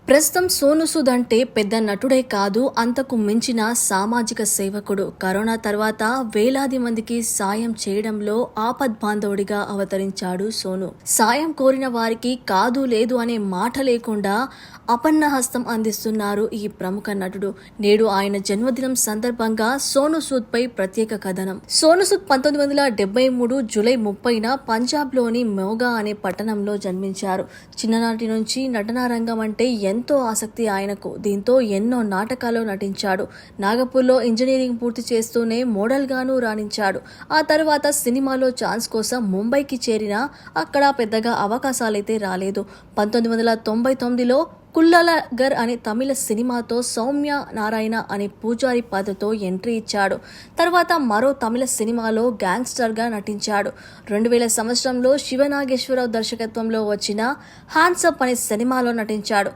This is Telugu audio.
ప్రస్తుతం సోను సూద్ అంటే పెద్ద నటుడే కాదు, అంతకు మించిన సామాజిక సేవకుడు. కరోనా తర్వాత వేలాది మందికి సాయం చేయడంలో ఆపద్బాంధవుడిగా అవతరించాడు సోను. సాయం కోరిన వారికి కాదు లేదు అనే మాట లేకుండా అపన్నహస్తం అందిస్తున్నారు ఈ ప్రముఖ నటుడు. నేడు ఆయన జన్మదినం సందర్భంగా సోను సూద్ పై ప్రత్యేక కథనం. సోను సూద్ 1973 జూలై 30న పంజాబ్లోని మోగా అనే పట్టణంలో జన్మించారు. చిన్ననాటి నుంచి నటనా రంగం అంటే ఎంతో ఆసక్తి ఆయనకు. దీంతో ఎన్నో నాటకాల్లో నటించాడు. నాగపూర్లో ఇంజనీరింగ్ పూర్తి చేస్తూనే మోడల్ గాను రాణించాడు. ఆ తర్వాత సినిమాలో ఛాన్స్ కోసం ముంబైకి చేరినా అక్కడ పెద్దగా అవకాశాలైతే రాలేదు. 1999లో కుల్లలగర్ అనే తమిళ సినిమాతో సౌమ్య నారాయణ అనే పూజారి పాత్రతో ఎంట్రీ ఇచ్చాడు. తర్వాత మరో తమిళ సినిమాలో గ్యాంగ్స్టర్గా నటించాడు. 2000 సంవత్సరంలో శివనాగేశ్వరరావు దర్శకత్వంలో వచ్చిన హ్యాండ్సప్ అనే సినిమాలో నటించాడు.